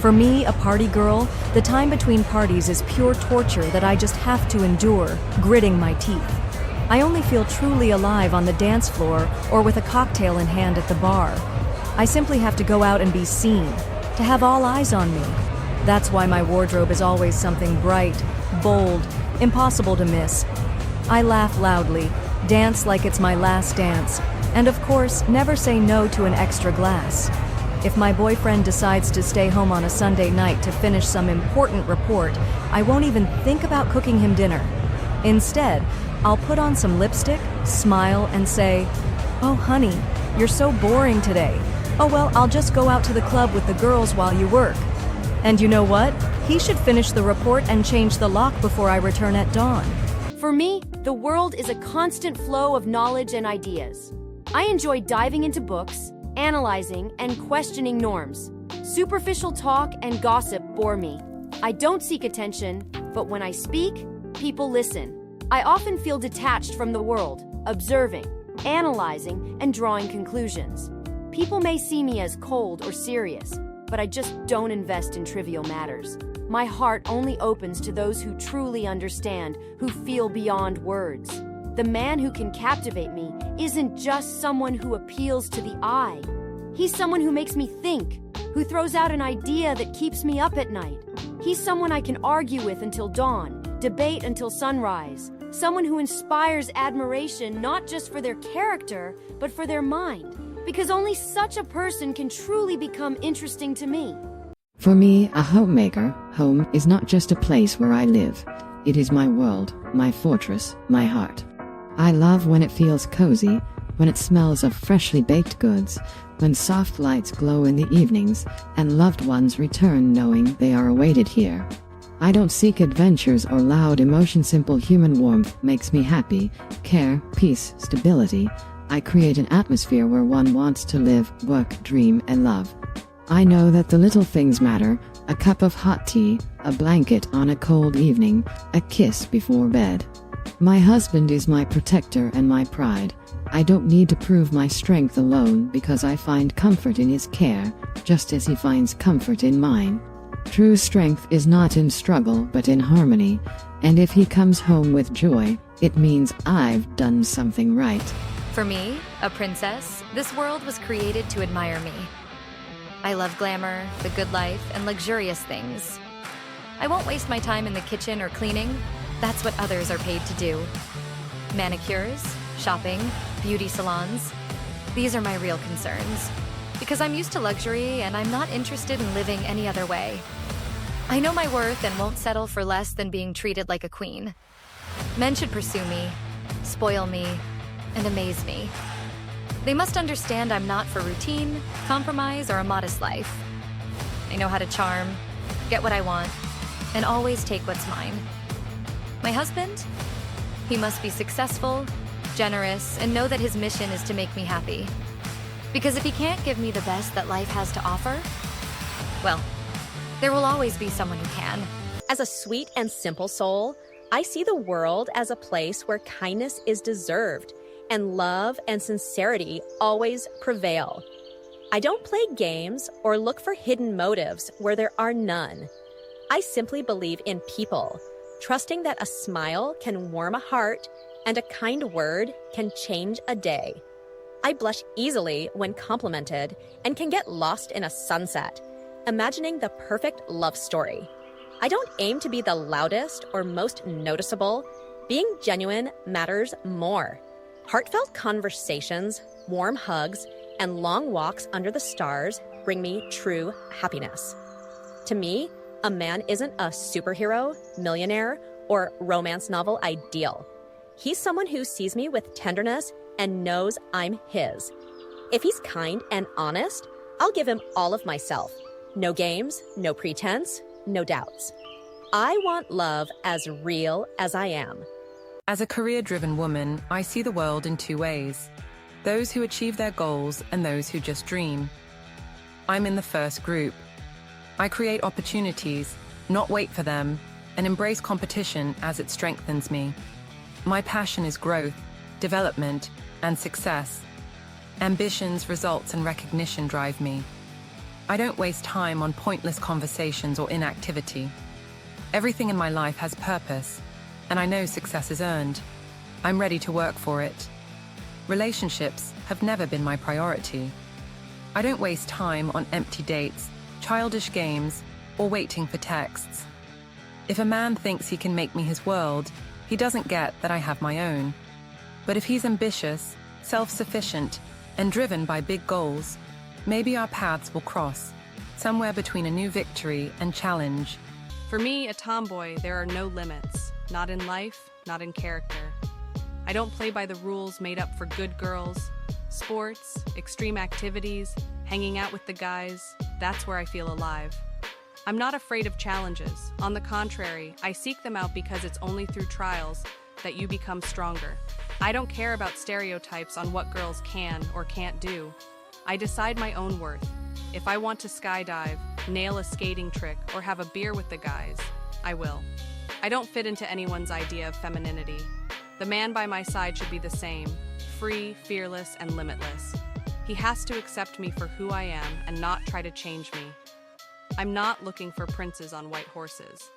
For me, a party girl, the time between parties is pure torture that I just have to endure, gritting my teeth. I only feel truly alive on the dance floor or with a cocktail in hand at the bar. I simply have to go out and be seen, to have all eyes on me. That's why my wardrobe is always something bright, bold, impossible to miss. I laugh loudly, dance like it's my last dance, and of course, never say no to an extra glass. If my boyfriend decides to stay home on a Sunday night to finish some important report, I won't even think about cooking him dinner. Instead, I'll put on some lipstick, smile, and say, "Oh honey, you're so boring today. Oh well, I'll just go out to the club with the girls while you work." And you know what? He should finish the report and change the lock before I return at dawn. For me, the world is a constant flow of knowledge and ideas. I enjoy diving into books, analyzing, and questioning norms. Superficial talk and gossip bore me. I don't seek attention, but when I speak, people listen. I often feel detached from the world, observing, analyzing, and drawing conclusions. People may see me as cold or serious, but I just don't invest in trivial matters. My heart only opens to those who truly understand, who feel beyond words. The man who can captivate me isn't just someone who appeals to the eye. He's someone who makes me think, who throws out an idea that keeps me up at night. He's someone I can argue with until dawn, debate until sunrise. Someone who inspires admiration not just for their character, but for their mind. Because only such a person can truly become interesting to me. For me, a homemaker, home is not just a place where I live. It is my world, my fortress, my heart. I love when it feels cozy, when it smells of freshly baked goods, when soft lights glow in the evenings, and loved ones return knowing they are awaited here. I don't seek adventures or loud emotion. Simple human warmth makes me happy. Care, peace, stability. I create an atmosphere where one wants to live, work, dream, and love. I know that the little things matter: a cup of hot tea, a blanket on a cold evening, a kiss before bed. My husband is my protector and my pride. I don't need to prove my strength alone because I find comfort in his care, just as he finds comfort in mine. True strength is not in struggle but in harmony, and if he comes home with joy, it means I've done something right. For me, a princess, this world was created to admire me. I love glamour, the good life, and luxurious things. I won't waste my time in the kitchen or cleaning. That's what others are paid to do. Manicures, shopping, beauty salons. These are my real concerns. Because I'm used to luxury and I'm not interested in living any other way. I know my worth and won't settle for less than being treated like a queen. Men should pursue me, spoil me, and amaze me. They must understand I'm not for routine, compromise, or a modest life. I know how to charm, get what I want, and always take what's mine. My husband? He must be successful, generous, and know that his mission is to make me happy. Because if he can't give me the best that life has to offer, well, there will always be someone who can. As a sweet and simple soul, I see the world as a place where kindness is deserved and love and sincerity always prevail. I don't play games or look for hidden motives where there are none. I simply believe in people, trusting that a smile can warm a heart and a kind word can change a day. I blush easily when complimented and can get lost in a sunset, imagining the perfect love story. I don't aim to be the loudest or most noticeable. Being genuine matters more. Heartfelt conversations, warm hugs, and long walks under the stars bring me true happiness. To me, a man isn't a superhero, millionaire, or romance novel ideal. He's someone who sees me with tenderness and knows I'm his. If he's kind and honest, I'll give him all of myself. No games, no pretense, no doubts. I want love as real as I am. As a career-driven woman, I see the world in two ways: those who achieve their goals and those who just dream. I'm in the first group. I create opportunities, not wait for them, and embrace competition as it strengthens me. My passion is growth, development, and success. Ambitions, results, and recognition drive me. I don't waste time on pointless conversations or inactivity. Everything in my life has purpose, and I know success is earned. I'm ready to work for it. Relationships have never been my priority. I don't waste time on empty dates, childish games, or waiting for texts. If a man thinks he can make me his world, he doesn't get that I have my own. But if he's ambitious, self-sufficient, and driven by big goals, maybe our paths will cross, somewhere between a new victory and challenge. For me, a tomboy, there are no limits. Not in life, not in character. I don't play by the rules made up for good girls. Sports, extreme activities, hanging out with the guys, that's where I feel alive. I'm not afraid of challenges. On the contrary, I seek them out because it's only through trials that you become stronger. I don't care about stereotypes on what girls can or can't do. I decide my own worth. If I want to skydive, nail a skating trick, or have a beer with the guys, I will. I don't fit into anyone's idea of femininity. The man by my side should be the same, free, fearless, and limitless. He has to accept me for who I am and not try to change me. I'm not looking for princes on white horses.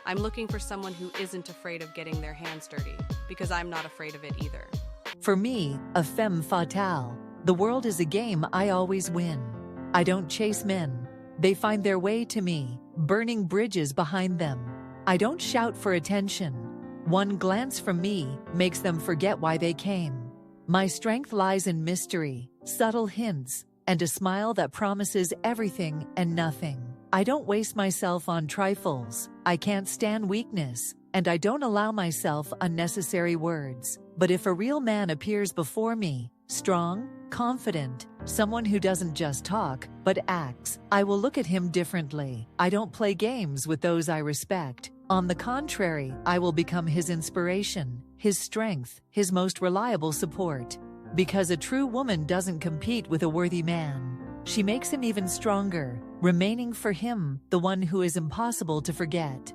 I'm looking for someone who isn't afraid of getting their hands dirty, because I'm not afraid of it either. For me, a femme fatale. The world is a game I always win. I don't chase men. They find their way to me, burning bridges behind them. I don't shout for attention. One glance from me makes them forget why they came. My strength lies in mystery, subtle hints, and a smile that promises everything and nothing. I don't waste myself on trifles. I can't stand weakness, and I don't allow myself unnecessary words. But if a real man appears before me, strong, confident, someone who doesn't just talk, but acts, I will look at him differently. I don't play games with those I respect. On the contrary, I will become his inspiration, his strength, his most reliable support. Because a true woman doesn't compete with a worthy man. She makes him even stronger, remaining for him, the one who is impossible to forget.